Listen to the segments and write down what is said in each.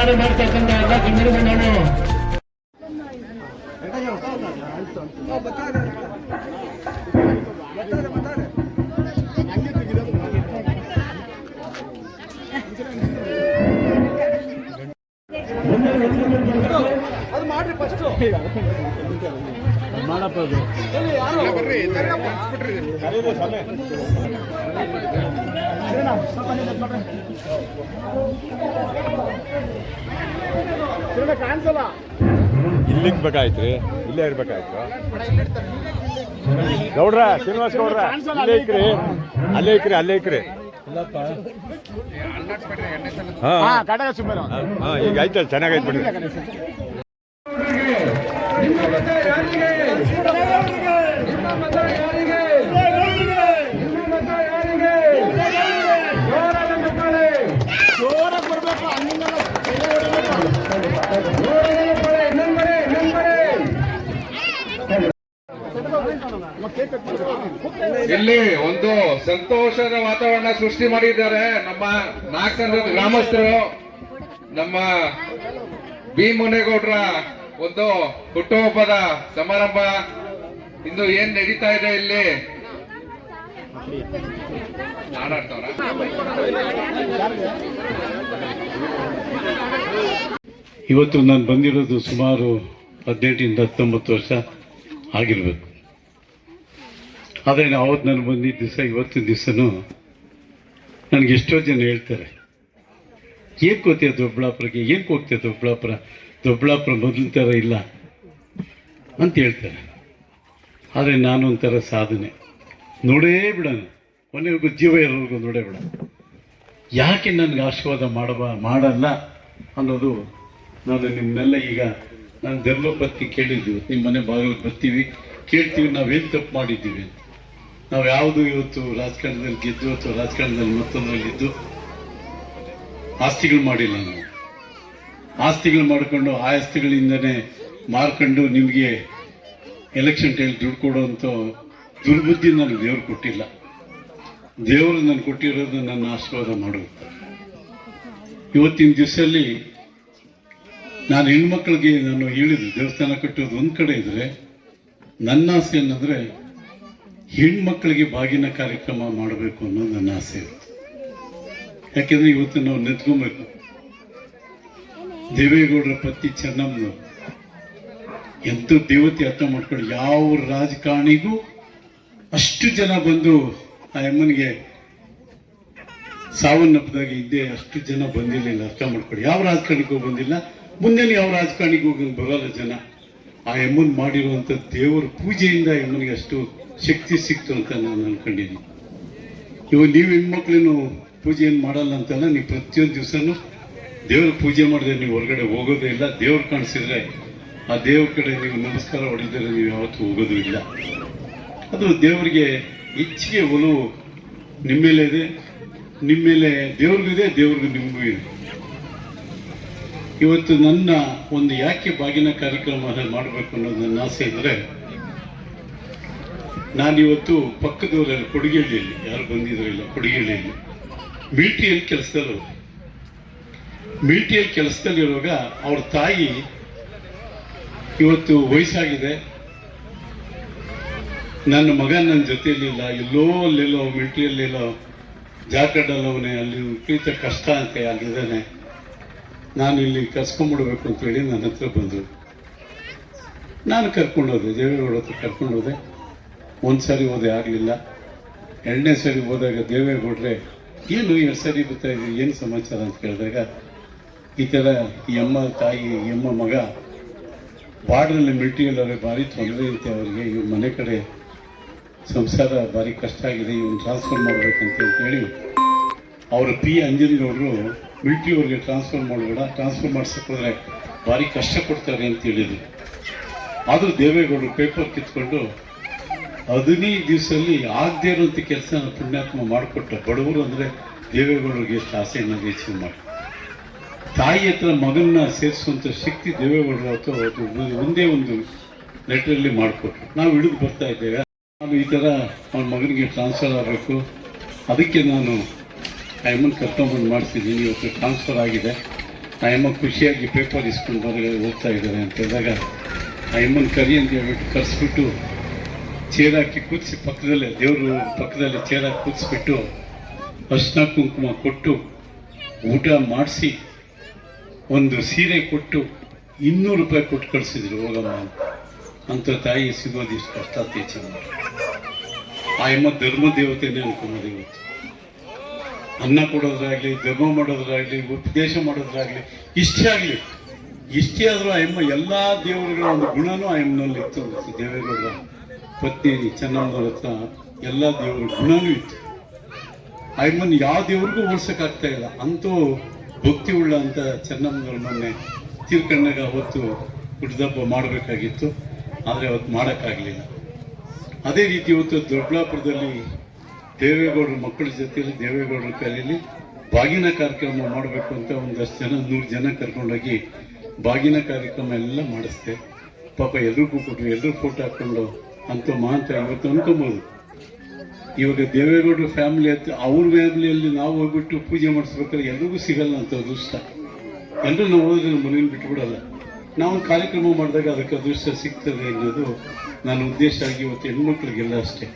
ಸನ್ಮಾನ ಮಾಡ್ತಕ್ಕಂಥ ಎಲ್ಲ ಗಣ್ಯರು ಬಂದವರು ಅದು ಮಾಡ್ರಿ ಫಸ್ಟ್ ಮಾಡಪ್ಪ ಕಾಣಿಸಲ್ಲ ಇಲ್ಲಿಗೆ ಬೇಕಾಯ್ತು ಇಲ್ಲೇ ಇರ್ಬೇಕಾಯ್ತು ಗೌಡ್ರ ಶ್ರೀನಿವಾಸ್ ಗೌಡ್ರ ಅಲ್ಲೇ ಇಕ್ರಿ ಈಗ ಆಯ್ತಲ್ಲ ಚೆನ್ನಾಗೈತೆ ಬಿಡಿ ಇಲ್ಲಿ ಒಂದು ಸಂತೋಷದ ವಾತಾವರಣ ಸೃಷ್ಟಿ ಮಾಡಿದ್ದಾರೆ ನಮ್ಮ ನಾಗಸಂದ್ರದ ಗ್ರಾಮಸ್ಥರು. ನಮ್ಮ ಬಿ ಮುನೇಗೌಡರ ಒಂದು ಹುಟ್ಟುಹಬ್ಬದ ಸಮಾರಂಭ ಇಂದು ಏನ್ ನಡೀತಾ ಇದೆ ಇಲ್ಲಿ ಆಡಾಡ್ತಾವ್ರ. ಇವತ್ತು ನಾನು ಬಂದಿರೋದು ಸುಮಾರು 18-19 ವರ್ಷ ಆಗಿರ್ಬೇಕು. ಆದರೆ ಅವತ್ತು ನಾನು ಬಂದಿದ್ದ ದಿವಸ ಇವತ್ತಿನ ದಿವಸನೂ ನನಗೆ ಎಷ್ಟೋ ಜನ ಹೇಳ್ತಾರೆ, ಏಕೆ ಹೋಗ್ತೀಯ ದೊಡ್ಡಬಳ್ಳಾಪುರಕ್ಕೆ, ಏನಕ್ಕೆ ಹೋಗ್ತೀಯ ದೊಡ್ಡಬಳ್ಳಾಪುರ ಮೊದಲ ಥರ ಇಲ್ಲ ಅಂತ ಹೇಳ್ತಾರೆ. ಆದರೆ ನಾನು ಒಂಥರ ಸಾಧನೆ ನೋಡೇ ಬಿಡೋಣ, ಕೊನೆಗೂ ಜೀವ ಇರೋರ್ಗು ನೋಡೇ ಬಿಡ. ಯಾಕೆ ನನಗೆ ಆಶೀರ್ವಾದ ಮಾಡಲ್ಲ ಅನ್ನೋದು ನಾನು ನಿಮ್ಮನ್ನೆಲ್ಲ ಈಗ ನಾನು ಧರ್ಮಪತ್ನಿ ಕೇಳಿದ್ದೀವಿ, ನಿಮ್ಮ ಮನೆ ಬಾಗಿಲಿಗೆ ಬರ್ತೀವಿ, ಕೇಳ್ತೀವಿ ನಾವೇನು ತಪ್ಪು ಮಾಡಿದ್ದೀವಿ ಅಂತ. ನಾವು ಯಾವುದು ಇವತ್ತು ರಾಜಕಾರಣದಲ್ಲಿ ಗೆದ್ದು ಅಥವಾ ರಾಜಕಾರಣದಲ್ಲಿ ಮತ್ತೊಂದರಲ್ಲಿದ್ದು ಆಸ್ತಿಗಳು ಮಾಡಿಲ್ಲ. ನಾವು ಆಸ್ತಿಗಳು ಮಾಡಿಕೊಂಡು ಆ ಆಸ್ತಿಗಳಿಂದನೇ ಮಾರ್ಕೊಂಡು ನಿಮಗೆ ಎಲೆಕ್ಷನ್ ಟೈಮ್ ದುಡ್ಡು ಕೊಡುವಂಥ ದುರ್ಬುದ್ಧಿ ನನಗೆ ದೇವ್ರು ಕೊಟ್ಟಿಲ್ಲ. ದೇವರು ನಾನು ಕೊಟ್ಟಿರೋದು ನನ್ನ ಆಶೀರ್ವಾದ ಮಾಡುವುದು. ಇವತ್ತಿನ ದಿವಸದಲ್ಲಿ ನಾನು ಹೆಣ್ಮಕ್ಳಿಗೆ ನಾನು ಹೇಳಿದ್ದು, ದೇವಸ್ಥಾನ ಕಟ್ಟೋದು ಒಂದು ಕಡೆ ಇದ್ರೆ ನನ್ನ ಆಸೆ ಏನಂದರೆ ಹೆಣ್ಮಕ್ಳಿಗೆ ಬಾಗಿನ ಕಾರ್ಯಕ್ರಮ ಮಾಡಬೇಕು ಅನ್ನೋದು ನನ್ನ ಆಸೆ ಇರುತ್ತೆ. ಯಾಕೆಂದರೆ ಇವತ್ತು ನಾವು ನೆತ್ಕೊಬೇಕು. ದೇವೇಗೌಡರ ಪತ್ನಿ ಚೆನ್ನಮ್ಮನವರು ಎಂಥ ದೇವತೆ ಅರ್ಥ ಮಾಡ್ಕೊಂಡು, ಯಾವ ರಾಜಕಾರಣಿಗೂ ಅಷ್ಟು ಜನ ಬಂದು ಆ ಅಮ್ಮನಿಗೆ ಸಾವನ್ನಪ್ಪದಾಗ ಇದ್ದೇ ಅಷ್ಟು ಜನ ಬಂದಿರಲಿಲ್ಲ. ಅರ್ಥ ಮಾಡ್ಕೊಳ್ಳಿ, ಯಾವ ರಾಜಕಾರಣಿಗೂ ಬಂದಿಲ್ಲ, ಮುಂದೆ ಯಾವ ರಾಜಕಾರಣಿಗೂ ಬರೋಲ್ಲ ಜನ. ಆ ಅಮ್ಮನ್ ಮಾಡಿರುವಂಥ ದೇವರ ಪೂಜೆಯಿಂದ ಅಮ್ಮನಿಗೆ ಅಷ್ಟು ಶಕ್ತಿ ಸಿಕ್ತು ಅಂತ ನಾನು ಅನ್ಕೊಂಡಿದ್ದೀನಿ. ಇವಾಗ ನೀವು ಹೆಣ್ಮಕ್ಳೇನು ಪೂಜೆಯನ್ನು ಮಾಡಲ್ಲ ಅಂತಲ್ಲ, ನೀವು ಪ್ರತಿಯೊಂದು ದಿವಸನೂ ದೇವ್ರ ಪೂಜೆ ಮಾಡಿದ್ರೆ ನೀವು ಹೊರಗಡೆ ಹೋಗೋದೇ ಇಲ್ಲ. ದೇವ್ರು ಕಾಣಿಸಿದ್ರೆ ಆ ದೇವ್ರ ಕಡೆ ನೀವು ನಮಸ್ಕಾರ ಹೊಡಿದರೆ ನೀವು ಯಾವತ್ತೂ ಹೋಗೋದು ಇಲ್ಲ. ಅದು ದೇವರಿಗೆ ಹೆಚ್ಚಿಗೆ ಒಲವು ನಿಮ್ಮ ಮೇಲೆ ಇದೆ, ನಿಮ್ಮ ಮೇಲೆ ದೇವ್ರಿಗೂ ಇದೆ, ದೇವ್ರಿಗೂ ನಿಮಗೂ ಇದೆ. ಇವತ್ತು ನನ್ನ ಒಂದು ಯಾಕೆ ಬಾಗಿನ ಕಾರ್ಯಕ್ರಮ ಮಾಡಬೇಕು ಅನ್ನೋದು ನನ್ನ ಆಸೆ ಇದ್ದರೆ, ನಾನಿವತ್ತು ಪಕ್ಕದವರೆಲ್ಲ ಕೊಡಿಗೆಳ್ಳಿಯಲ್ಲಿ ಯಾರು ಬಂದಿದ್ರಿಲ್ಲ, ಕೊಡಿಗೆಳ್ಳಿಯಲ್ಲಿ ಮಿಲಿಟರಿಯಲ್ಲಿ ಕೆಲಸದಲ್ಲಿರುವಾಗ ಅವ್ರ ತಾಯಿ ಇವತ್ತು ವಯಸ್ಸಾಗಿದೆ, ನನ್ನ ಮಗ ನನ್ನ ಜೊತೆಯಲ್ಲಿಲ್ಲ, ಎಲ್ಲೋ ಅಲ್ಲೆಲ್ಲೋ ಮಿಲಿಟರಿಯಲ್ಲೆಲ್ಲೋ ಜಾರ್ಖಂಡಲ್ಲವನೇ, ಅಲ್ಲಿ ವಿಪರೀತ ಕಷ್ಟ ಅಂತ ಆಗಿದ್ದಾನೆ, ನಾನು ಇಲ್ಲಿ ಕರ್ಸ್ಕೊಂಡ್ಬಿಡ್ಬೇಕು ಅಂತೇಳಿ ನನ್ನ ಹತ್ರ ಬಂದರು. ನಾನು ಕರ್ಕೊಂಡೋದೆ, ದೇವೇಗೌಡ ಹತ್ರ ಕರ್ಕೊಂಡೋದೆ. ಒಂದು ಸಾರಿ ಹೋದೆ, ಆಗಲಿಲ್ಲ. ಎರಡನೇ ಸಾರಿ ಹೋದಾಗ ದೇವೇಗೌಡ್ರೆ ಏನು 2 ಸಾರಿ ಬರ್ತಾ ಇದ್ದೀವಿ, ಏನು ಸಮಾಚಾರ ಅಂತ ಕೇಳಿದಾಗ, ಈ ಥರ ಈ ಅಮ್ಮ ತಾಯಿ ಈ ಅಮ್ಮ ಮಗ ಬಾರ್ಡ್ರಲ್ಲಿ ಮಿಲಿಟರಿಯಲ್ಲಿ ಭಾರಿ ತೊಂದರೆ ಐತೆ ಅವರಿಗೆ, ಇವ್ರ ಮನೆ ಕಡೆ ಸಂಸಾರ ಭಾರಿ ಕಷ್ಟ ಆಗಿದೆ, ಇವನು ಟ್ರಾನ್ಸ್ಫರ್ ಮಾಡಬೇಕಂತ ಹೇಳಿ ಅವರ ಅಂಜನಗೌಡರು ಮಿಲಿಟರಿಯವ್ರಿಗೆ ಟ್ರಾನ್ಸ್ಫರ್ ಮಾಡಬೇಡ, ಟ್ರಾನ್ಸ್ಫರ್ ಮಾಡ್ಸೋಕ್ಕೋದ್ರೆ ಭಾರಿ ಕಷ್ಟ ಕೊಡ್ತಾರೆ ಅಂತ ಹೇಳಿದ್ರು. ಆದರೂ ದೇವೇಗೌಡರು ಪೇಪರ್ ಕಿತ್ಕೊಂಡು 15 ದಿವಸದಲ್ಲಿ ಆಗದೇ ಇರುವಂಥ ಕೆಲಸ ಪುಣ್ಯಾತ್ಮ ಮಾಡಿಕೊಟ್ಟ. ಬಡವರು ಅಂದರೆ ದೇವೇಗೌಡರಿಗೆ ಎಷ್ಟು ಆಸೆ ಅನ್ನೋದು ಹೆಚ್ಚಿಗೆ ಮಾಡಿ ತಾಯಿ ಹತ್ರ ಮಗನ್ನ ಸೇರಿಸುವಂಥ ಶಕ್ತಿ ದೇವೇಗೌಡರು ಅವತ್ತು ಒಂದೇ ಒಂದು ಲೆಟ್ರಲ್ಲಿ ಮಾಡಿಕೊಟ್ರು. ನಾವು ಹಿಡಿದು ಬರ್ತಾ ಇದ್ದೇವೆ, ನಾನು ಈ ಥರ ಅವನ ಮಗನಿಗೆ ಟ್ರಾನ್ಸ್ಫರ್ ಆಗಬೇಕು, ಅದಕ್ಕೆ ನಾನು ಅಮ್ಮನ ಕರ್ಕೊಂಡ್ಬಂದು ಮಾಡಿಸಿದ್ದೀನಿ. ಇವತ್ತು ಟ್ರಾನ್ಸ್ಫರ್ ಆಗಿದೆ, ಆ ಅಮ್ಮ ಖುಷಿಯಾಗಿ ಪೇಪರ್ ಇಸ್ಕೊಂಡು ಹೋಗ್ತಾ ಇದ್ದಾರೆ ಅಂತ ಹೇಳಿದಾಗ ಆ ಅಮ್ಮನ ಕರಿ ಅಂತ ಹೇಳ್ಬಿಟ್ಟು ಕರೆಸ್ಬಿಟ್ಟು ಚೇರ್ ಹಾಕಿ ಕೂರಿಸಿ ಪಕ್ಕದಲ್ಲೇ ದೇವರು ಪಕ್ಕದಲ್ಲೇ ಚೇರ್ ಹಾಕಿ ಕೂರಿಸ್ಬಿಟ್ಟು ಅರ್ಶಿನ ಕುಂಕುಮ ಕೊಟ್ಟು ಊಟ ಮಾಡಿಸಿ ಒಂದು ಸೀರೆ ಕೊಟ್ಟು 200 ರೂಪಾಯಿ ಕೊಟ್ಟು ಕಳಿಸಿದ್ರು ಹೋಗಮ್ಮ ಅಂತ ತಾಯಿ ಸಿಗೋದು ಇಷ್ಟು ಕಷ್ಟ ತೀಚೆ ಆ ಅಮ್ಮ ಧರ್ಮ ದೇವತೆನೇ ಅನ್ಕೊಂಬೋದು ಇವತ್ತು. ಅನ್ನ ಕೊಡೋದ್ರಾಗ್ಲಿ, ಧರ್ಮ ಮಾಡೋದ್ರಾಗ್ಲಿ, ಉಪದೇಶ ಮಾಡೋದ್ರಾಗ್ಲಿ, ಇಷ್ಟೇ ಆದರೂ ಆ ಅಮ್ಮ ಎಲ್ಲ ದೇವರುಗಳ ಒಂದು ಗುಣನೂ ಆ ಅಮ್ಮನಲ್ಲಿ ಇತ್ತು. ದೇವೇಗೌಡರ ಪತ್ನಿ ಚೆನ್ನಮ್ಮನವ್ರ ಹತ್ರ ಎಲ್ಲ ದೇವರ ಗುಣನೂ ಇತ್ತು. ಆ ಅಮ್ಮನ ಯಾವ ದೇವ್ರಿಗೂ ಹೋಲ್ಸೋಕ್ಕಾಗ್ತಾ ಇಲ್ಲ. ಅಂತೂ ಭಕ್ತಿ ಉಳ್ಳ ಅಂತ ಚೆನ್ನಮ್ಮನವ್ರ ಮೊನ್ನೆ ತೀರ್ಕೊಂಡಾಗ ಅವತ್ತು ಹುಟ್ಟಿದಬ್ಬ ಮಾಡಬೇಕಾಗಿತ್ತು, ಆದರೆ ಅವತ್ತು ಮಾಡೋಕ್ಕಾಗಲಿಲ್ಲ. ಅದೇ ರೀತಿ ಇವತ್ತು ದೊಡ್ಡಬಳ್ಳಾಪುರದಲ್ಲಿ ದೇವೇಗೌಡರ ಮಕ್ಕಳ ಜೊತೆಯಲ್ಲಿ ದೇವೇಗೌಡರ ಕೈಯಲ್ಲಿ ಬಾಗಿನ ಕಾರ್ಯಕ್ರಮ ಮಾಡಬೇಕು ಅಂತ ಒಂದಷ್ಟು ಜನ 100 ಜನ ಕರ್ಕೊಂಡೋಗಿ ಬಾಗಿನ ಕಾರ್ಯಕ್ರಮ ಎಲ್ಲ ಮಾಡಿಸ್ದೆ. ಪಾಪ ಎಲ್ರಿಗೂ ಕೊಟ್ಟರು, ಎಲ್ಲರೂ ಫೋಟೋ ಹಾಕ್ಕೊಂಡು ಅಂತೂ ಮಾಂತ ಇವತ್ತು ಅನ್ಕೊಬೋದು. ಇವಾಗ ದೇವೇಗೌಡರ ಫ್ಯಾಮಿಲಿ ಹತ್ರ ಅವ್ರ ಫ್ಯಾಮಿಲಿಯಲ್ಲಿ ನಾವು ಹೋಗ್ಬಿಟ್ಟು ಪೂಜೆ ಮಾಡಿಸ್ಬೇಕಾದ್ರೆ ಎಲ್ರಿಗೂ ಸಿಗಲ್ಲ ಅಂತ ಅದೃಷ್ಟ. ಎಲ್ಲರೂ ನಾವು ಹೋದ್ರೆ ನಮ್ಮ ಮನೇಲಿ ಬಿಟ್ಬಿಡಲ್ಲ. ನಾವು ಕಾರ್ಯಕ್ರಮ ಮಾಡಿದಾಗ ಅದಕ್ಕೆ ಅದೃಷ್ಟ ಸಿಗ್ತದೆ ಅನ್ನೋದು ನನ್ನ ಉದ್ದೇಶ ಆಗಿ ಇವತ್ತು ಹೆಣ್ಮಕ್ಳಿಗೆಲ್ಲ ಅಷ್ಟೇ.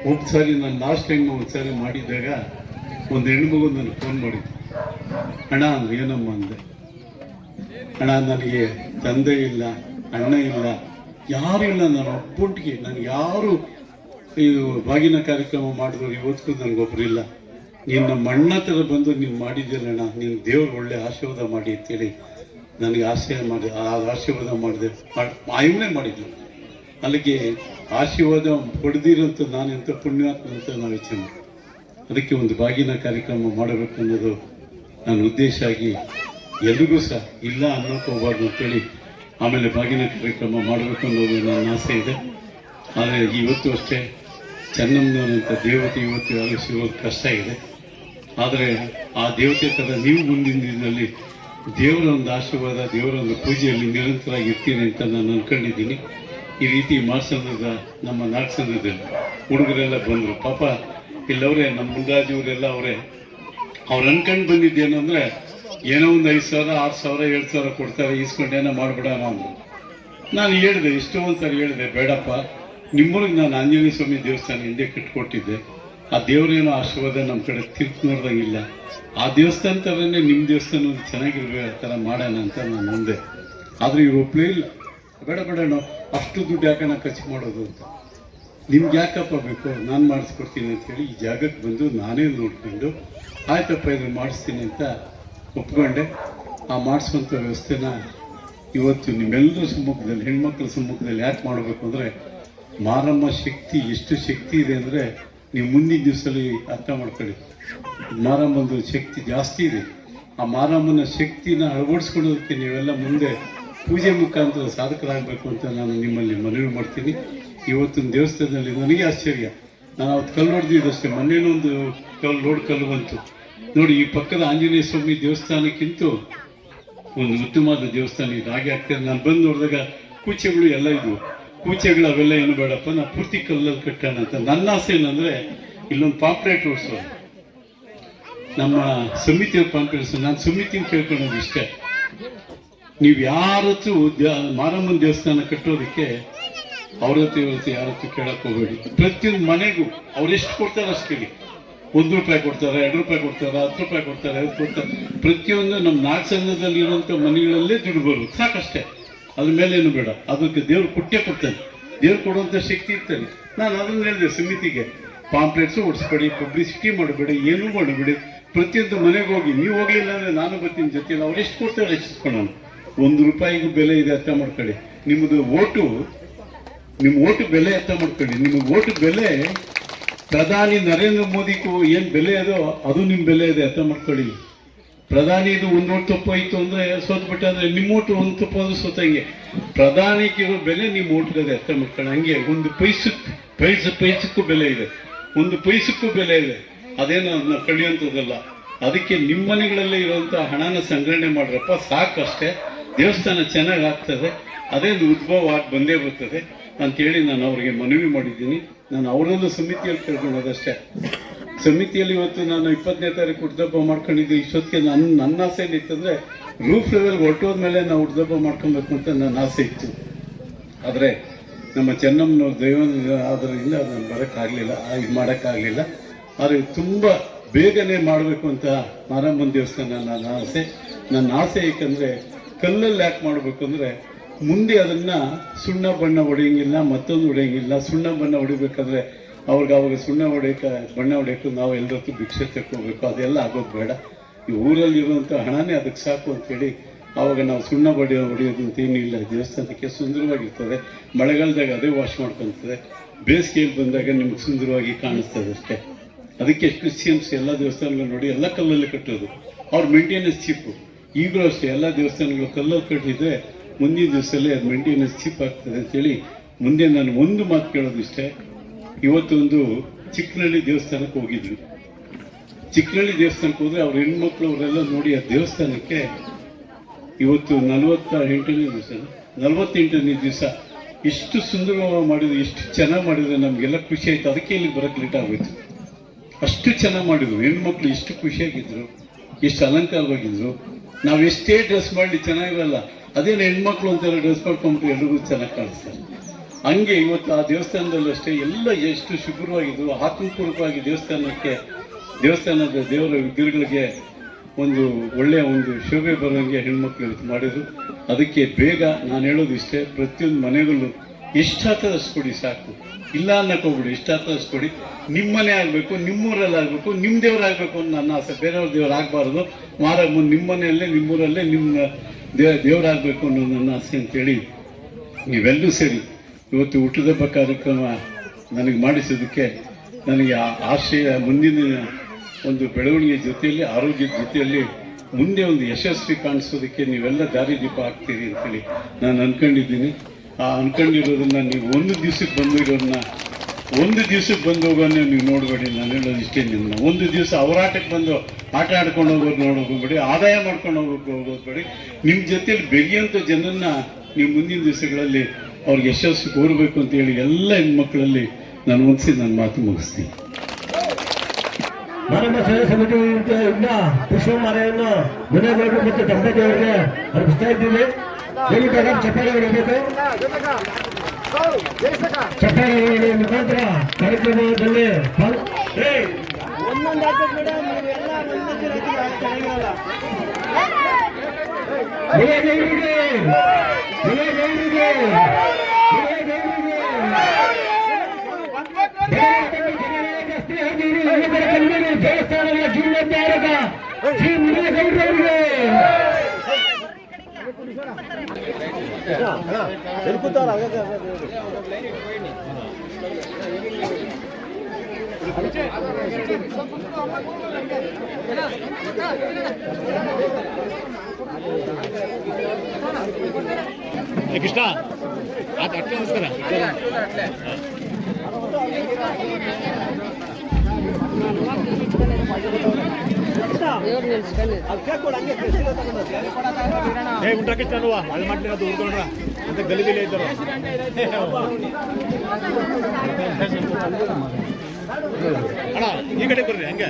ಒಂದು ಸಾರಿ ನಾನು ಲಾಸ್ಟ್ ಟೈಮ್ ಒಂದು ಸಾರಿ ಮಾಡಿದ್ದಾಗ ಒಂದು ಹೆಣ್ಮಗು ನನಗೆ ಫೋನ್ ಮಾಡಿದ್ದು, ಅಣ್ಣ ಏನಮ್ಮ ಅಂದೆ. ಅಣ್ಣ ನನಗೆ ತಂದೆ ಇಲ್ಲ, ಅಣ್ಣ ಇಲ್ಲ, ಯಾರು ಇಲ್ಲ, ನಾನು ಒಬ್ಬೊಟ್ಟಿಗೆ ನನಗೆ ಯಾರು ಇದು ಬಾಗಿನ ಕಾರ್ಯಕ್ರಮ ಮಾಡಿದವರು ಇವತ್ತಿಗೂ ನನಗೊಬ್ಬರಿಲ್ಲ. ನೀನು ನಮ್ಮ ಅಣ್ಣ ಥರ ಬಂದು ನೀನು ಮಾಡಿದ್ದೀರಣ್ಣ, ನೀನು ದೇವ್ರು ಒಳ್ಳೆ ಆಶೀರ್ವಾದ ಮಾಡಿ ಅಂತೇಳಿ ನನಗೆ ಆಶೀರ್ವಾದ ಮಾಡಿದೆ. ಆಯ್ಮನೆ ಮಾಡಿದ್ಲು. ಅಲ್ಲಿಗೆ ಆಶೀರ್ವಾದ ಪಡೆದಿರೋಂಥ ನಾನೆಂಥ ಪುಣ್ಯಾತ್ಮ ಅಂತ ನಾವು ಯೋಚನೆ ಮಾಡಿ ಅದಕ್ಕೆ ಒಂದು ಬಾಗಿನ ಕಾರ್ಯಕ್ರಮ ಮಾಡಬೇಕು ಅನ್ನೋದು ನನ್ನ ಉದ್ದೇಶ ಆಗಿ ಎಲ್ರಿಗೂ ಸಹ ಇಲ್ಲ ಅನ್ನೋಕೆ ಹೋಗ್ಬಾರ್ದು ಅಂತೇಳಿ ಆಮೇಲೆ ಬಾಗಿನ ಕಾರ್ಯಕ್ರಮ ಮಾಡಬೇಕು ಅನ್ನೋದು ನನ್ನ ಆಸೆ ಇದೆ. ಆದರೆ ಇವತ್ತು ಅಷ್ಟೇ ಚೆನ್ನಮ್ಮನವರಂಥ ದೇವತೆ ಇವತ್ತು ಯಾರು ಸಿಗೋದು ಕಷ್ಟ ಇದೆ. ಆದರೆ ಆ ದೇವತೆ ಥರ ನೀವು ಮುಂದಿನ ದಿನದಲ್ಲಿ ದೇವರ ಒಂದು ಆಶೀರ್ವಾದ, ದೇವರ ಒಂದು ಪೂಜೆಯಲ್ಲಿ ನಿರಂತರವಾಗಿ ಇರ್ತೀನಿ ಅಂತ ನಾನು ಅಂದ್ಕೊಂಡಿದ್ದೀನಿ. ಈ ರೀತಿ ಮಾರ್ಸಂದ್ರದ ನಮ್ಮ ನಾಲ್ಕಸಂದ್ರದಲ್ಲಿ ಹುಡುಗರೆಲ್ಲ ಬಂದರು. ಪಾಪ ಇಲ್ಲವರೇ ನಮ್ಮ ಮುನ್ರಾಜ್ ಇವರೆಲ್ಲ ಅವ್ರು ಅನ್ಕೊಂಡು ಬಂದಿದ್ದೇನು ಅಂದರೆ ಏನೋ ಒಂದು 5,000, 6,000, 7,000 ಕೊಡ್ತಾರೆ, ಈಸ್ಕೊಂಡೇನೋ ಮಾಡ್ಬಿಡೋಣ ಅಂದರು. ನಾನು ಹೇಳಿದೆ, ಇಷ್ಟೊಂದು ಸರಿ ಹೇಳಿದೆ, ಬೇಡಪ್ಪ, ನಿಮ್ಮೂರಿಗೆ ನಾನು ಆಂಜನೇಯ ಸ್ವಾಮಿ ದೇವಸ್ಥಾನ ಹಿಂದೆ ಕಟ್ಕೊಟ್ಟಿದ್ದೆ. ಆ ದೇವರೇನೋ ಆಶೀರ್ವಾದ ನಮ್ಮ ಕಡೆ ತಿರ್ಗಿ ನೋಡ್ದಂಗಿಲ್ಲ. ಆ ದೇವಸ್ಥಾನ ಥರನೇ ನಿಮ್ಮ ದೇವಸ್ಥಾನ ಚೆನ್ನಾಗಿರ್ಬೇಕು ಆ ಥರ ಮಾಡೋಣ ಅಂತ ನಾನು ಮುಂದೆ. ಆದರೆ ಇವ್ರು ಒಪ್ಪಲೇ ಇಲ್ಲ. ಬೇಡ ನಾವು ಅಷ್ಟು ದುಡ್ಡು ಯಾಕೆ ನಾವು ಖರ್ಚು ಮಾಡೋದು ಅಂತ. ನಿಮ್ಗೆ ಯಾಕಪ್ಪ ಬೇಕು, ನಾನು ಮಾಡಿಸ್ಕೊಡ್ತೀನಿ ಅಂತೇಳಿ ಈ ಜಾಗಕ್ಕೆ ಬಂದು ನಾನೇ ನೋಡ್ಕೊಂಡು ಆಯ್ತಪ್ಪ ಇದನ್ನು ಮಾಡಿಸ್ತೀನಿ ಅಂತ ಒಪ್ಕೊಂಡೆ. ಆ ಮಾಡಿಸುವಂಥ ವ್ಯವಸ್ಥೆನ ಇವತ್ತು ನಿಮ್ಮೆಲ್ಲರ ಸಮ್ಮುಖದಲ್ಲಿ, ಹೆಣ್ಮಕ್ಳ ಸಮ್ಮುಖದಲ್ಲಿ ಯಾಕೆ ಮಾಡಬೇಕು ಅಂದರೆ ಮಾರಮ್ಮ ಶಕ್ತಿ ಎಷ್ಟು ಶಕ್ತಿ ಇದೆ ಅಂದರೆ ನೀವು ಮುಂದಿನ ದಿವಸದಲ್ಲಿ ಅರ್ಥ ಮಾಡ್ಕೊಳ್ಳಿ. ಮಾರಮ್ಮಂದು ಶಕ್ತಿ ಜಾಸ್ತಿ ಇದೆ. ಆ ಮಾರಮ್ಮನ ಶಕ್ತಿನ ಅಳವಡಿಸ್ಕೊಳ್ಳೋದಕ್ಕೆ ನೀವೆಲ್ಲ ಮುಂದೆ ಪೂಜೆ ಮುಖಾಂತರ ಸಾಧಕರಾಗಬೇಕು ಅಂತ ನಾನು ನಿಮ್ಮಲ್ಲಿ ಮನವಿ ಮಾಡ್ತೀನಿ. ಇವತ್ತಿನ ದೇವಸ್ಥಾನದಲ್ಲಿ ನನಗೆ ಆಶ್ಚರ್ಯ, ನಾನು ಅವತ್ತು ಕಲ್ಲು ಹೊಡೆದಿದ್ದಷ್ಟೇ, ಮೊನ್ನೆನೂ ಒಂದು ಕಲ್ಲು ಬಂತು ನೋಡಿ. ಈ ಪಕ್ಕದ ಆಂಜನೇಯ ಸ್ವಾಮಿ ದೇವಸ್ಥಾನಕ್ಕಿಂತ ಒಂದು ಉತ್ತಮವಾದ ದೇವಸ್ಥಾನ ಇದು ಹಾಗೆ ಆಗ್ತದೆ. ನಾನು ಬಂದು ನೋಡಿದಾಗ ಕೂಚೆಗಳು ಎಲ್ಲ ಇದ್ವು. ಕೂಚೆಗಳು ಅವೆಲ್ಲ ಏನು ಬೇಡಪ್ಪ, ನಾನು ಪೂರ್ತಿ ಕಲ್ಲಲ್ಲಿ ಕಟ್ಟೋಣ ಅಂತ. ನನ್ನ ಆಸೆ ಏನಂದರೆ ಇಲ್ಲೊಂದು ಪಾಂಪ್ಲೇಟ್ ಓಡಿಸೋದು, ನಮ್ಮ ಸಮಿತಿಯವ್ರ ಪಾಂಪ್ಲೇಟ್ಸ್. ನಾನು ಸಮಿತಿನ ಕೇಳ್ಕೊಳ್ಳೋದು ಇಷ್ಟೇ, ನೀವು ಯಾರತ್ತೂ ಮಾರಮ್ಮನ ದೇವಸ್ಥಾನ ಕಟ್ಟೋದಕ್ಕೆ ಅವ್ರ ಹತ್ರ ಯಾರ ಹತ್ರ ಕೇಳಕ್ಕೆ ಹೋಗಬೇಡಿ. ಪ್ರತಿಯೊಂದು ಮನೆಗೂ ಅವ್ರು ಎಷ್ಟು ಕೊಡ್ತಾರೆ ಅಷ್ಟು ಕೇಳಿ. 1 ರೂಪಾಯಿ ಕೊಡ್ತಾರೆ, 2 ರೂಪಾಯಿ ಕೊಡ್ತಾರೆ, 10 ರೂಪಾಯಿ ಕೊಡ್ತಾರೆ, 5 ಕೊಡ್ತಾರೆ. ಪ್ರತಿಯೊಂದು ನಮ್ಮ ನಾಲ್ಕು ಸಂಘದಲ್ಲಿ ಇರುವಂಥ ಮನೆಗಳಲ್ಲೇ ದುಡ್ಡು ಬರುತ್ತೆ, ಸಾಕಷ್ಟೇ. ಅದ್ರ ಮೇಲೆ ಏನು ಬೇಡ. ಅದಕ್ಕೆ ದೇವ್ರು ಕೊಡ್ತಾನೆ, ದೇವ್ರು ಕೊಡುವಂಥ ಶಕ್ತಿ ಇರ್ತಾನೆ. ನಾನು ಅದನ್ನು ಹೇಳಿದೆ ಸಮಿತಿಗೆ, ಪಾಂಪ್ಲೆಟ್ಸು ಓಡಿಸ್ಬೇಡಿ, ಪಬ್ಲಿಸಿಟಿ ಮಾಡಬೇಡಿ, ಏನೂ ಮಾಡಬೇಡಿ. ಪ್ರತಿಯೊಂದು ಮನೆಗೆ ಹೋಗಿ, ನೀವು ಹೋಗ್ಲಿಲ್ಲ ಅಂದರೆ ನಾನು ಬರ್ತೀನಿ ಜೊತೆಯಲ್ಲಿ. ಅವ್ರು ಎಷ್ಟು ಕೊಡ್ತಾರೆ ಹೆಚ್ಚಿಸ್ಕೊಳ್ಳೋಣ. 1 ರೂಪಾಯಿಗೂ ಬೆಲೆ ಇದೆ, ಅರ್ಥ ಮಾಡ್ಕೊಳ್ಳಿ. ನಿಮ್ಮ ಓಟು ಬೆಲೆ ಅರ್ಥ ಮಾಡ್ಕೊಳ್ಳಿ. ನಿಮ್ಮ ಓಟು ಬೆಲೆ ಪ್ರಧಾನಿ ನರೇಂದ್ರ ಮೋದಿಗೂ ಏನು ಬೆಲೆ ಅದೋ ಅದು ನಿಮ್ಮ ಬೆಲೆ ಇದೆ, ಅರ್ಥ ಮಾಡ್ಕೊಳ್ಳಿ. ಪ್ರಧಾನಿದು 1 ಓಟ್ ತಪ್ಪೋಯ್ತು ಅಂದರೆ ಸೋತ್ಬಿಟ್ಟ ಅಂದರೆ ನಿಮ್ಮ ಓಟು 1 ತಪ್ಪೋದು ಸೋತಂಗೆ. ಪ್ರಧಾನಿಗಿರೋ ಬೆಲೆ ನಿಮ್ಮ ಓಟ್ಗದೆ, ಅರ್ಥ ಮಾಡ್ಕೊಳ್ಳಿ. ಹಂಗೆ 1 ಪೈಸಕ್ಕೂ ಬೆಲೆ ಇದೆ, 1 ಪೈಸಕ್ಕೂ ಬೆಲೆ ಇದೆ. ಅದೇನು ಅದನ್ನ ಕಳಿಯುವಂಥದ್ದಲ್ಲ. ಅದಕ್ಕೆ ನಿಮ್ಮ ಮನೆಗಳಲ್ಲೇ ಇರುವಂಥ ಹಣನ ಸಂಗ್ರಹಣೆ ಮಾಡ್ರಪ್ಪ, ಸಾಕಷ್ಟೇ. ದೇವಸ್ಥಾನ ಚೆನ್ನಾಗಿ ಆಗ್ತದೆ, ಅದೇ ಉದ್ಭವ ಆಗಿ ಬಂದೇ ಬರ್ತದೆ ಅಂತೇಳಿ ನಾನು ಅವ್ರಿಗೆ ಮನವಿ ಮಾಡಿದ್ದೀನಿ. ನಾನು ಅವರನ್ನು ಸಮಿತಿಯಲ್ಲಿ ಕೇಳ್ಕೊಳ್ಳೋದಷ್ಟೇ. ಸಮಿತಿಯಲ್ಲಿ ಇವತ್ತು ನಾನು 20ನೇ ತಾರೀಕು ಹುಟ್ಟುಹಬ್ಬ ಮಾಡ್ಕೊಂಡಿದ್ದು. ಇಷ್ಟೊತ್ತಿಗೆ ನನ್ನ ಆಸೆ ಏನಿತ್ತಂದರೆ ರೂಫ್ ಲೆವೆಲ್ ಹೊರಟೋದ್ಮೇಲೆ ನಾವು ಉಡ್ದಬ್ಬ ಮಾಡ್ಕೊಬೇಕು ಅಂತ ನನ್ನ ಆಸೆ ಇತ್ತು. ಆದರೆ ನಮ್ಮ ಚೆನ್ನಮ್ಮನವ್ರ ದೈವ ಆದ್ರಿಂದ ಅದನ್ನು ಬರೋಕ್ಕಾಗಲಿಲ್ಲ, ಇದು ಮಾಡೋಕ್ಕಾಗಲಿಲ್ಲ. ಆದರೆ ತುಂಬ ಬೇಗನೆ ಮಾಡಬೇಕು ಅಂತ ಮಾರಮ್ಮನ ದೇವಸ್ಥಾನ ನನ್ನ ಆಸೆ. ಏಕೆಂದರೆ ಕಲ್ಲಲ್ಲಿ ಯಾಕೆ ಮಾಡಬೇಕು ಅಂದರೆ ಮುಂದೆ ಅದನ್ನು ಸುಣ್ಣ ಬಣ್ಣ ಹೊಡೆಯಂಗಿಲ್ಲ, ಮತ್ತೊಂದು ಹೊಡೆಯಂಗಿಲ್ಲ. ಸುಣ್ಣ ಬಣ್ಣ ಹೊಡಿಬೇಕಾದ್ರೆ ಅವಾಗ ಸುಣ್ಣ ಬಣ್ಣ ಹೊಡೆಯೋಕ್ಕೂ ನಾವು ಎಲ್ಲರದ್ದು ಭಿಕ್ಷೆ ತಕ್ಕೋಬೇಕು, ಅದೆಲ್ಲ ಆಗೋದು ಬೇಡ. ಈ ಊರಲ್ಲಿರುವಂಥ ಹಣನೇ ಅದಕ್ಕೆ ಸಾಕು ಅಂತೇಳಿ ಆವಾಗ ನಾವು ಸುಣ್ಣ ಹೊಡೆಯೋದು ಅಂತ ಏನಿಲ್ಲ. ದೇವಸ್ಥಾನಕ್ಕೆ ಸುಂದರವಾಗಿರ್ತದೆ. ಮಳೆಗಾಲದಾಗ ಅದೇ ವಾಶ್ ಮಾಡ್ಕೊತದೆ, ಬೇಸಿಗೆಯಲ್ಲಿ ಬಂದಾಗ ನಿಮ್ಗೆ ಸುಂದರವಾಗಿ ಕಾಣಿಸ್ತದೆ ಅಷ್ಟೇ. ಅದಕ್ಕೆ ಕ್ರಿಶ್ಚಿಯನ್ಸ್ ಎಲ್ಲ ದೇವಸ್ಥಾನಗಳು ನೋಡಿ ಎಲ್ಲ ಕಲ್ಲಲ್ಲಿ ಕಟ್ಟೋದು. ಅವ್ರ ಮೇಂಟೆನೆನ್ಸ್ ಚೀಪು. ಈಗಲೂ ಅಷ್ಟೇ ಎಲ್ಲ ದೇವಸ್ಥಾನಗಳು ಕಲ್ಲಲ್ಲಿ ಕಟ್ಟಿದ್ರೆ ಮುಂದಿನ ದಿವಸದಲ್ಲಿ ಅದು ಮೇಂಟೆನೆನ್ಸ್ ಚೀಪ್ ಆಗ್ತದೆ ಅಂತೇಳಿ ಮುಂದೆ ನಾನು ಒಂದು ಮಾತು ಕೇಳೋದು ಇಷ್ಟೇ. ಇವತ್ತೊಂದು ಚಿಕ್ಕನಹಳ್ಳಿ ದೇವಸ್ಥಾನಕ್ಕೆ ಹೋಗಿದ್ವಿ. ಚಿಕ್ಕನಹಳ್ಳಿ ದೇವಸ್ಥಾನಕ್ಕೆ ಹೋದರೆ ಅವ್ರ ಹೆಣ್ಮಕ್ಳು ಅವರೆಲ್ಲ ನೋಡಿ ಆ ದೇವಸ್ಥಾನಕ್ಕೆ ಇವತ್ತು 48ನೇ ದಿವಸ ಇಷ್ಟು ಸುಂದರವಾಗಿ ಮಾಡಿದ್ರು, ಇಷ್ಟು ಚೆನ್ನಾಗಿ ಮಾಡಿದ್ರೆ ನಮಗೆಲ್ಲ ಖುಷಿ ಆಯಿತು. ಅದಕ್ಕೆ ಇಲ್ಲಿ ಬರೋಕ್ಕೆ ಲೇಟ್ ಆಗೋಯ್ತು. ಅಷ್ಟು ಚೆನ್ನಾಗಿ ಮಾಡಿದ್ರು ಹೆಣ್ಮಕ್ಳು, ಇಷ್ಟು ಖುಷಿಯಾಗಿದ್ರು, ಎಷ್ಟು ಅಲಂಕಾರವಾಗಿದ್ರು. ನಾವು ಎಷ್ಟೇ ಡ್ರೆಸ್ ಮಾಡಲಿ ಚೆನ್ನಾಗಿರಲ್ಲ, ಅದೇನು ಹೆಣ್ಮಕ್ಳು ಅಂತೆಲ್ಲ ಡ್ರೆಸ್ ಮಾಡ್ಕೊಂಡ್ಬಿಟ್ಟು ಎಲ್ರಿಗೂ ಚೆನ್ನಾಗಿ ಕಾಣಿಸ್ತಾರೆ. ಹಂಗೆ ಇವತ್ತು ಆ ದೇವಸ್ಥಾನದಲ್ಲೂ ಅಷ್ಟೇ ಎಲ್ಲ ಎಷ್ಟು ಶುಭ್ರವಾಗಿದ್ರು. ಆತ್ಮಪೂರ್ವಕವಾಗಿ ದೇವಸ್ಥಾನದ ದೇವರ ವಿಗ್ರಹಗಳಿಗೆ ಒಂದು ಒಳ್ಳೆಯ ಒಂದು ಶೋಭೆ ಬರೋಂಗೆ ಹೆಣ್ಮಕ್ಳು ಇವತ್ತು ಮಾಡಿದ್ರು. ಅದಕ್ಕೆ ಬೇಗ ನಾನು ಹೇಳೋದು ಇಷ್ಟೇ, ಪ್ರತಿಯೊಂದು ಮನೆಗಳಲ್ಲೂ ಎಷ್ಟಾಗ್ತದಷ್ಟು ಕೊಡಿ, ಸಾಕು. ಇಲ್ಲ ಅನ್ನಕೋಗ್ಬಿಡಿ, ಎಷ್ಟಾಗ್ತದಷ್ಟು ಕೊಡಿ. ನಿಮ್ಮ ಮನೆ ಆಗಬೇಕು, ನಿಮ್ಮೂರಲ್ಲಿ ಆಗಬೇಕು, ನಿಮ್ಮ ದೇವರಾಗಬೇಕು ಅಂತ ನನ್ನ ಆಸೆ. ಬೇರೆಯವ್ರ ದೇವ್ರು ಆಗಬಾರ್ದು. ನಿಮ್ಮ ಮನೆಯಲ್ಲೇ ನಿಮ್ಮೂರಲ್ಲೇ ನಿಮ್ಮ ದೇವರಾಗಬೇಕು ಅನ್ನೋದು ನನ್ನ ಆಸೆ ಅಂತೇಳಿ ನೀವೆಲ್ಲರೂ ಸೇರಿ ಇವತ್ತು ಹುಟ್ಟುಹಬ್ಬ ಕಾರ್ಯಕ್ರಮ ನನಗೆ ಮಾಡಿಸೋದಕ್ಕೆ ನನಗೆ ಆಶಯ ಮುಂದಿನ ಒಂದು ಬೆಳವಣಿಗೆ ಜೊತೆಯಲ್ಲಿ, ಆರೋಗ್ಯದ ಜೊತೆಯಲ್ಲಿ ಮುಂದೆ ಒಂದು ಯಶಸ್ವಿ ಕಾಣಿಸೋದಕ್ಕೆ ನೀವೆಲ್ಲ ದಾರಿದೀಪ ಆಗ್ತೀರಿ ಅಂತೇಳಿ ನಾನು ಅಂದ್ಕೊಂಡಿದ್ದೀನಿ. ಆ ಅಂದ್ಕೊಂಡಿರೋದನ್ನು ನೀವು ಒಂದು ದಿವಸಕ್ಕೆ ಬಂದು ಹೋಗೋನೇ ನೀವು ನೋಡಬೇಡಿ. ನಾನು ಹೇಳೋದು ಇಷ್ಟೇ, ನಿಮ್ಮನ್ನ ಒಂದು ದಿವಸ ಅವರಾಟಕ್ಕೆ ಬಂದು ಆಟ ಆಡ್ಕೊಂಡು ಹೋಗೋದು ನೋಡೋಗ್ಬೇಡಿ, ಆದಾಯ ಮಾಡ್ಕೊಂಡು ಹೋಗೋದ್ಬೇಡಿ. ನಿಮ್ಮ ಜೊತೆಯಲ್ಲಿ ಬೆಳೆಯುವಂಥ ಜನನ್ನ ನೀವು ಮುಂದಿನ ದಿವಸಗಳಲ್ಲಿ ಅವ್ರಿಗೆ ಯಶಸ್ಸು ಕೋರಬೇಕು ಅಂತೇಳಿ ಎಲ್ಲ ಹೆಣ್ಮಕ್ಳಲ್ಲಿ ನಾನು ನನ್ನ ಮಾತು ಮುಗಿಸ್ತೀನಿ. ಮಾನವ ಸೇವಾ ಸಮಿತಿಯಿಂದ ಪುಷ್ಪಮಾಲೆಯನ್ನು ಮುನೇಗೌಡರು ಮತ್ತು ದಂಪತಿಯವರಿಗೆ ಅರ್ಪಿಸ್ತಾ ಇದ್ದೀವಿ. ಚಪ್ಪಾಳೆ ಹೊಡಬೇಕು. ಚಪ್ಪಾಳೆ ಹೊಡೆಯುವ ಮುಖಾಂತರ ಕಾರ್ಯಕ್ರಮದಲ್ಲಿ ದೇವಸ್ಥಾನಗಳ ಜೀರ್ಣೋದ್ಧಾರಕ ಶ್ರೀ ಮುನೇಗೌಡರವರಿಗೆ ಕೃಷ್ಣ ನಮಸ್ಕಾರ. ಉಂಟಾಕಿಸ್ತಾನುವ ಅಲ್ಲಿ ಮಾಡ್ಲಿಲ್ಲ, ಅದು ಹುಡ್ಕೊಂಡ್ರ ಅಂತ ಗಲಿಬಿಲಿ ಇದ್ದರು. ಅಣ್ಣ ಈ ಕಡೆ ಬರ್ರಿ ಹಂಗೆ.